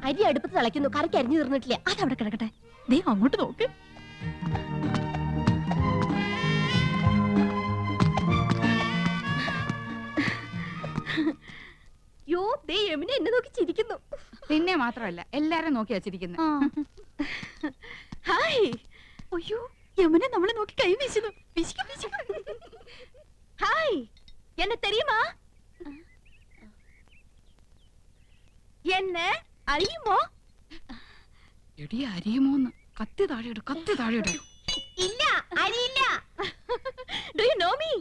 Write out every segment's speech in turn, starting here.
അരി അടുപ്പത്ത് തിളയ്ക്കുന്നു, കറിക്ക് അരിഞ്ഞു തീർന്നിട്ടില്ല. അതവിടെ കിടക്കട്ടെ. ദേ അങ്ങോട്ട് നോക്ക്. യോ, ദേ യമുന എന്നെ നോക്കി ചിരിക്കുന്നു. നിന്നെ മാത്രമല്ല എല്ലാരും നോക്കി വച്ചിരിക്കുന്നു. ഹായ്. അയ്യോ, യമുന നമ്മളെ നോക്കി കൈ വീശുന്നു. ഹായ്, എന്നെ തെരിയുമാ? എന്നെ അറിയുമോ? എടി അറിയുമോന്ന്? കത്തി താഴെയിട്, കത്തി താഴെയിട്. ഇല്ല, അറിയില്ല. Do you know me?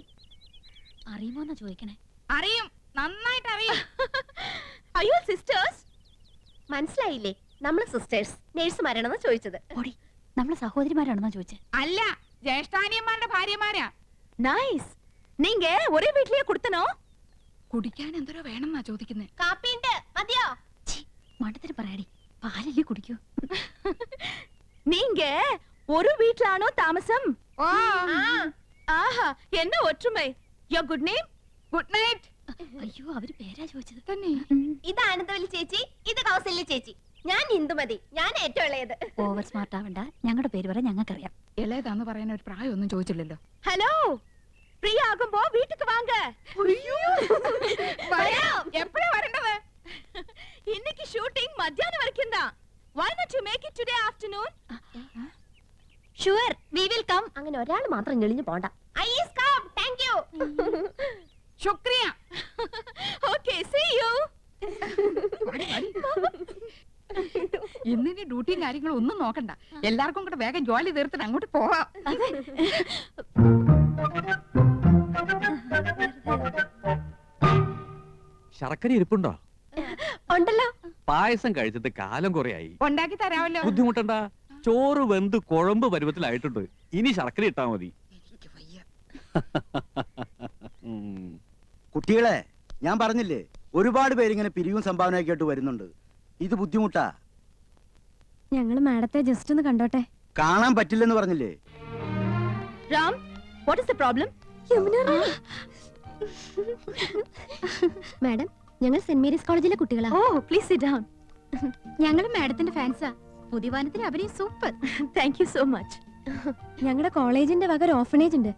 അറിയുമോന്നാ ചോദിക്കണേ. അറിയും, നന്നായിട്ട് അറിയും. അയ്യോ സിസ്റ്റേഴ്സ്, മനസ്സിലായില്ലേ? നമ്മള് സിസ്റ്റേഴ്സ് നേഴ്സുമാരാണെന്ന് ചോദിച്ചത്. ഓടി, നമ്മളെ സഹോദരിമാരാണെന്നാ ചോദിച്ചേ. അല്ല, ജ്യേഷ്ഠാനിയന്മാരുടെ ഭാര്യമാരാ. നൈസ്. നീങ്ക ഒരേ വീട്ടിലേ കൊടുത്തനോ? കുടിക്കാൻ എന്തോരോ വേണമെന്നാ ചോദിക്കുന്നേ. കാപ്പിണ്ട്, മതിയോ? മണ്ടത്തിന് പറയാടി, പാലല്ലേ കുടിക്കൂ. നീങ്ക ഒരു വീട്ടിലാണോ താമസം? ഓ, ആഹാ, എന്നെ ഒറ്റുമൈ. Your good name? Good night. അയ്യോ, അവര് പേരാ ചോദിച്ചത് തന്നെ. ഇത് ആനന്ദവല്ലി ചേച്ചി, ഇത് കൗസല്യ ചേച്ചി. ഞാൻ ഇന്ദുമതി, ഞാൻ ഏറ്റവും ഇളയത്. ഓവർ സ്മാർട്ട് ആവണ്ട, ഞങ്ങളുടെ പേര് വരെ ഞങ്ങൾക്കറിയാം. ഇളയതാന്ന് പറയാൻ ഒരു പ്രായമൊന്നും ചോദിച്ചില്ലല്ലോ. ഹലോ, ഫ്രീ ആകുമ്പോ വീട്ടിക്ക് വാങ്ക. എപ്പോഴാ വരേണ്ടത്? ഇന്നേക്ക് ഷൂട്ടിംഗ് മധ്യാഹ്നം വരയ്ക്കും. Why not you make it today afternoon? Sure, we will come. അങ്ങനെ ഒരാൾ മാത്രം ഞെളിഞ്ഞു പോണ്ട. I is come. Thank you. ശുക്രിയ. Okay, see you. ഇന്നിനി ഡ്യൂട്ടിയും കാര്യങ്ങളും ഒന്നും നോക്കണ്ട. എല്ലാവർക്കും കൂടെ വേഗം ജോലി തീർത്തിട്ട് അങ്ങോട്ട് പോവാം. ശർക്കര ഇരിപ്പുണ്ടോ? ഉണ്ടല്ലോ. പായസം കഴിച്ചിട്ട് കാലം കുറയായി. ഉണ്ടാക്കി തരാമല്ലോ. ബുദ്ധിമുട്ടണ്ട, ചോറ് വെന്ത് കുഴമ്പ് പരുവത്തിലായിട്ടുണ്ട്. ഇനി ശർക്കര ഇട്ടാ മതി. കുട്ടികളെ, ഞാൻ പറഞ്ഞില്ലേ, ഒരുപാട് പേരിങ്ങനെ പിരിവും സംഭാവനയൊക്കെ ആയിട്ട് വരുന്നുണ്ട്. ഇത് ബുദ്ധിമുട്ടാ. ഞങ്ങള് മാഡത്തെ ജസ്റ്റ് ഒന്ന് കണ്ടോട്ടെ. കാണാൻ പറ്റില്ലെന്ന് പറഞ്ഞില്ലേ? Ram, what is the problem? Madam, ഞങ്ങൾ സെന്റ് മേരീസ് കോളേജിലെ കുട്ടികളാ. ഓ, പ്ലീസ് സിറ്റ് ഡൗൺ. ഞങ്ങൾ മാഡത്തിന്റെ ഫാൻസാ. പുതിയ വാനത്തിന് അഭിനയം super. Thank you so much. ഞങ്ങളുടെ കോളേജിന്റെ വക ഒരു ഓർഫനേജ് ഉണ്ട്.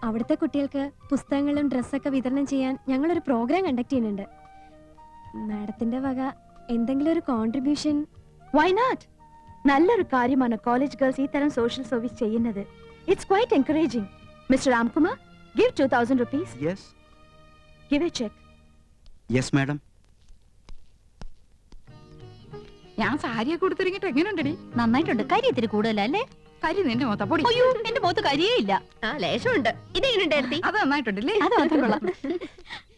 അവിടുത്തെ കുട്ടികൾക്ക് പുസ്തകങ്ങളും ഡ്രസ്സൊക്കെ വിതരണം ചെയ്യാൻ ഞങ്ങളൊരു പ്രോഗ്രാം കണ്ടക്ട് ചെയ്യുന്നുണ്ട്. മാഡത്തിന്റെ വക എന്തെങ്കിലും ഒരു കോൺട്രിബ്യൂഷൻ? Why not? നല്ലൊരു കാര്യമാണ് കോളേജ് ഗേൾസ് ഈ തരം സോഷ്യൽ സർവീസ് ചെയ്യുന്നത്. It's quite encouraging. Mr. Ramkumar, give 2000 rupees. Yes. Give a check. Yes, madam. ഞാൻ സാരിയെ കൊടുത്തിറങ്ങിട്ട് എങ്ങനെയുണ്ടടി? നന്നായിട്ടുണ്ട്. കരി ഇത്തിരി കൂടുതലല്ലേ? കരി നിന്റെ മൊത്തം പൊടി. അയ്യോ, എന്റെ മുഖത്ത് കരിയേ ഇല്ല. ആ, ലേശമുണ്ട്. ഇതെങ്ങനെയുണ്ടായിരുന്നു? അത് നന്നായിട്ടുണ്ടല്ലേ? അത് മാത്രം കൊള്ളാം.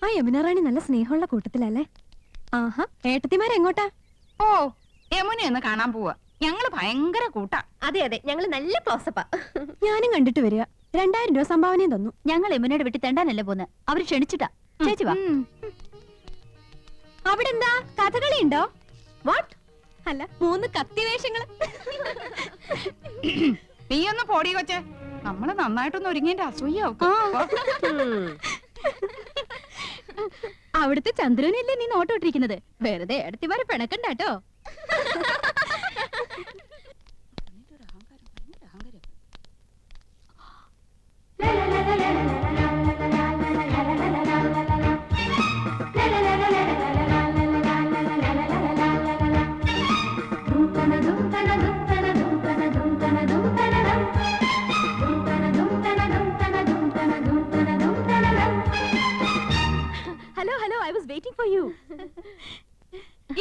ആ യമുന റാണി നല്ല സ്നേഹമുള്ള കൂട്ടത്തിലല്ലേ? ആഹാ, ഏട്ടത്തിമാരെങ്ങോട്ടാ? ഓ, യമുനെ ഒന്ന് കാണാൻ പോവാ. ഞങ്ങള് ഭയങ്കര കൂട്ടാ. അതെ അതെ, ഞങ്ങള് നല്ല ക്ലോസപ്പാ. ഞാനും കണ്ടിട്ട് വരിക. 2000 രൂപ സംഭാവനയും തന്നു. ഞങ്ങൾ യമുനയുടെ വീട്ടിൽ തെണ്ടാനല്ലേ പോന്ന്. അവര് ക്ഷണിച്ചിട്ടാ. ചേച്ചി വാ. അവിടെ എന്താ കഥകളി ഉണ്ടോ? വാട്ട്? അല്ല, 3 കത്തിവേഷങ്ങള്. നീ ഒന്ന് പോടി കൊച്ചേ. നമ്മള് നന്നായിട്ടൊന്ന് ഒരുങ്ങിന്റെ അസൂയാവും. അവിടുത്തെ ചന്ദ്രനല്ലേ നീ നോട്ടോട്ടിരിക്കുന്നത്? വെറുതെ എടുത്തിമാരെ പിണക്കണ്ടാട്ടോ. Hello hello, I was waiting for you.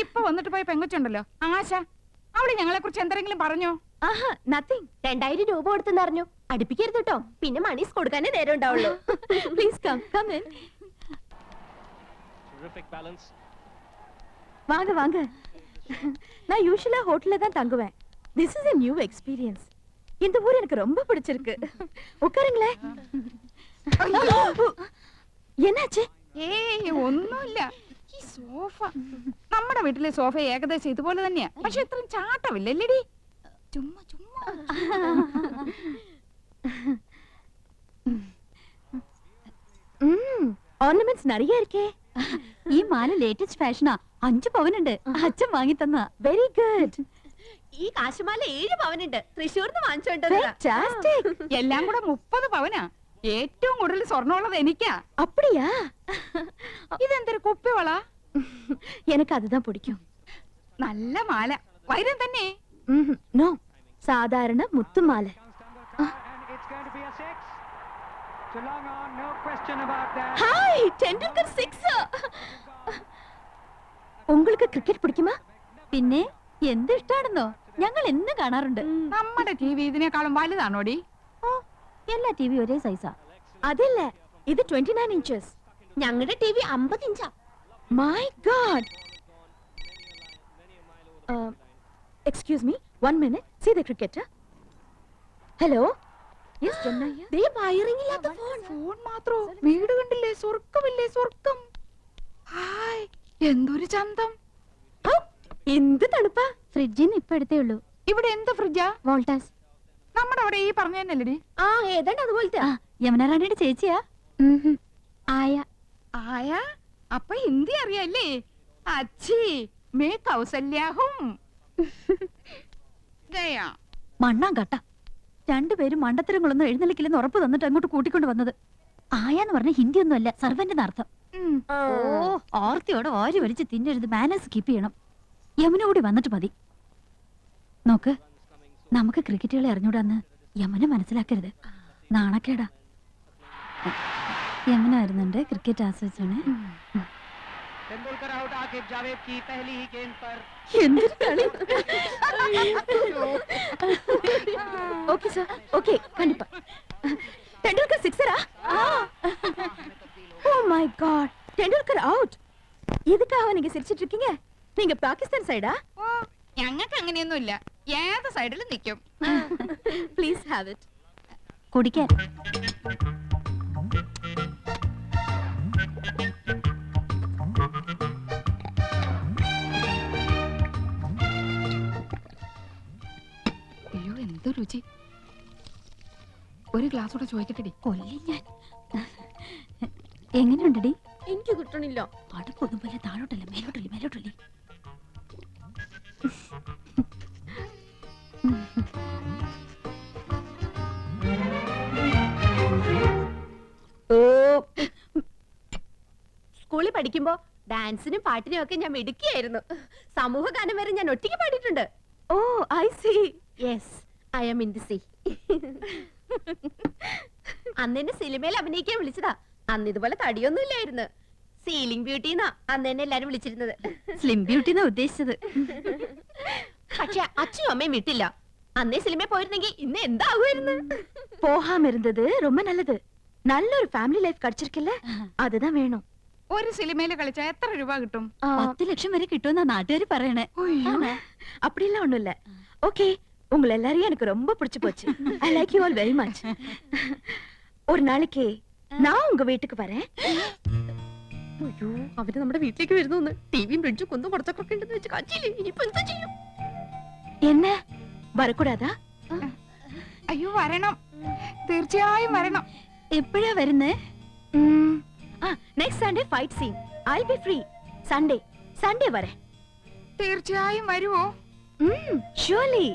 ഇപ്പൊ വന്നിട്ട് പോയ പെങ്കൊച്ചുണ്ടല്ലോ ആശ, അവള് ഞങ്ങളെ കുറിച്ച് എന്തെങ്കിലും പറഞ്ഞോ? ആഹാ, നത്തിങ്. 2000 രൂപ കൊടുത്തെന്ന് അറിഞ്ഞു. അടുപ്പിക്കരുത് കേട്ടോ, പിന്നെ മണീസ് കൊടുക്കാനേ നേരം ഉണ്ടാവുള്ളൂ. Please come come in. வாங்க வாங்க. நான் யூசுவலா ஹோட்டல்ல தான் தங்குவேன். This is a new experience. இந்த ஊர் எனக்கு ரொம்ப பிடிச்சிருக்கு. உட்காருங்களே. என்னாச்சு? ഏയ് ഒന്നുമില്ല. ഈ സോഫ, നമ്മുടെ വീട്ടിലെ സോഫ ഏകദേശം ഇതുപോലെ തന്നെയാ. പക്ഷെ ഇത്രയും ചാട്ടമില്ലല്ലേടി? ചുമ്മാ ചുമ്മാ. ഓർണമെന്റ്സ് நிறைய இருக்கே. ഈ മാല ലേറ്റസ്റ്റ് ഫാഷനാ. 5 പവനുണ്ട്. അച്ഛൻ വാങ്ങി തന്ന. Very good. ഈ കാശുമാല 7 പവനുണ്ട്. തൃശ്ശൂർന്ന് വാങ്ങിച്ചോണ്ട് Fantastic. എല്ലാം കൂടെ 30 പവനാ. ഏറ്റവും കൂടുതൽ സ്വർണ്ണമുള്ളത് എനിക്കാ. அப்படியா? ഇതെന്തൊരു കുപ്പിവള? எனக்கு அதுதான் பிடிக்கும். നല്ല മാല. വൈരം തന്നെ. നോ, സാധാരണ മുത്തുമാല. ഹായ്, ടെണ്ടുൽക്കർ 6. உங்களுக்கு ക്രിക്കറ്റ് പിടിക്കുമാ? പിന്നെ എന്ത് ഇഷ്ടാണെന്നോ, ഞങ്ങൾ എന്നും കാണാറുണ്ട്. നമ്മുടെ ടി വി ഇതിനേക്കാളും വലുതാണോടി? ഓ, എല്ലാ ടിവി ഒരേ സൈസാ. അതല്ല, ഇത് 29 ഇഞ്ചസ്. ഞങ്ങളുടെ ടി വി 50 ഇഞ്ചാ. My god. Excuse me, 1 minute. See the cricket. Hello. Yes Chennai. ദേ വയറിംഗ് ഇല്ലാത്ത ഫോൺ. ഫോൺ മാത്രോ? വീട് കണ്ടില്ലേ? സ്വർഗമില്ലേ? സ്വർഗം. ഹായ്, എന്തൊരു ചന്തം. എന്ത് തണുപ്പാ. ഫ്രിഡ്ജിന്ന് ഇപ്പൊ എടുത്തേ ഉള്ളൂ. ഇവിടെ എന്ത് ഫ്രിഡ്ജാ? വോൾട്ടാസ്. നമ്മുടെ അവിടെ ഈ പറഞ്ഞ തന്നെയല്ലേടി? ആ ഏതാണ്ട് അതുപോലത്തെ. യമുന റാണിയുടെ ചേച്ചിയാ. ആയ. ആയ, അപ്പൊ ഹിന്ദി അറിയാല്ലേ? അച്ഛി മേ കൗസല്യാഹും. ഗയാ. മണ്ണാൻ കട്ട. രണ്ടുപേരും മണ്ടത്തരങ്ങളൊന്നും എഴുന്നള്ളിക്കില്ലെന്ന് ഉറപ്പ് തന്നിട്ട് അങ്ങോട്ട് കൂട്ടിക്കൊണ്ട് വന്നത്. ആയാന്ന് പറഞ്ഞ ഹിന്ദി ഒന്നും അല്ല, സർവന്റ് അർത്ഥം. ഓ, ഓർത്തിയോടെ ഓരി വലിച്ച് തിന്നരുത്. മാനേഴ്സ് കീപ്പ് ചെയ്യണം. യമുന കൂടി വന്നിട്ട് മതി. നോക്ക്, നമുക്ക് ക്രിക്കറ്റ് കളി അറിഞ്ഞൂടാന്ന് യമുന മനസ്സിലാക്കരുത്. നാണക്കേടാ. യമുന വരുന്നുണ്ട്, ക്രിക്കറ്റ് ആസ്വദിച്ചാണ്. എന്തൊരു കളി. ஓகே சார், ஓகே, கண்டிப்பா. டெண்டுல்கர் சிக்ஸரா? Oh my god, Tendulkar out. இதுக்காக நீங்க சிரிச்சிட்டு இருக்கீங்க? நீங்க பாகிஸ்தான் சைடா? ഓ, ഞങ്ങൾക്ക് അങ്ങനെയൊന്നുമില്ല. ഏത് സൈഡിലും നിൽക്കും. Please have it. കുടിക്കാൻ. അയ്യോ, എന്ത് രുചി. ഒരു ഗ്ലാസ് കൂടെ ചോദിക്കട്ടെടി. കൊല്ലി ഞാൻ. എങ്ങനെയുണ്ടടി? എനിക്ക് കിട്ടണില്ല. അടുപ്പൊന്നും പോലെ താഴോട്ടല്ലേ, മേലോട്ടല്ലേ, മേലോട്ടല്ലേ. സ്കൂളിൽ പഠിക്കുമ്പോ ഡാൻസിനും പാട്ടിനും ഒക്കെ ഞാൻ മിടുക്കിയായിരുന്നു. സമൂഹ ഗാനം വരെ ഞാൻ ഒറ്റയ്ക്ക് പാടിയിട്ടുണ്ട്. Oh, I see. Yes, I am in the sea. അന്ന് എന്നെ സിനിമയിൽ അഭിനയിക്കാൻ വിളിച്ചതാ. അന്ന് ഇതുപോലെ തടിയൊന്നും ഇല്ലായിരുന്നു. സീലിംഗ് ബ്യൂട്ടി എന്നാ അന്ന് എന്നെ എല്ലാരും വിളിച്ചിരുന്നത്. സ്ലിം ബ്യൂട്ടി എന്നാ ഉദ്ദേശിച്ചത്. പക്ഷെ അച്ഛനും അമ്മയും വിട്ടില്ല. അന്നേ സിനിമയിൽ പോയിരുന്നെങ്കിൽ ഇന്ന് എന്താകുമായിരുന്നു. போகாம இருந்தது ரொம்ப நல்லது. நல்ல ஒரு ஃபேமிலி லைஃப் கிடைச்சிருக்குல்ல, அதுதான் வேணும். ഒരു സിനിമയില് കളിച്ചാ എത്ര രൂപ കിട്ടും? 10 ലക്ഷം വരെ കിട്ടുമെന്നാ നാട്ടുകാര് പറയണേ. അയ്യോ. அப்படிலாம் ஒண்ணும் இல்ல. ஓகே, உங்களை எல்லாரையும் எனக்கு ரொம்ப பிடிச்சு போச்சு. I like you all very much. ஒரு நாளைக்கு நான் உங்க வீட்டுக்கு வரேன். അയ്യോ, അവര് നമ്മുടെ വീട്ടിലേക്ക് വരുന്നു. ടിവിയും ഫ്രിഡ്ജും കുന്നും കുറച്ചൊക്കെ ഉണ്ടെന്ന് വെച്ച് കാച്ചില്ലേ. ഇനിയിപ്പോ എന്താ ചെയ്യും? என்ன வரக்கூடாதா? അയ്യോ, വരണം. തീർച്ചയായും വരണം. എപ്പോഴാ വരുന്നേ? Next Sunday fight scene. I will be free. Sunday വരെ. തീർച്ചയായും വരുവോ? ഷുവർലി.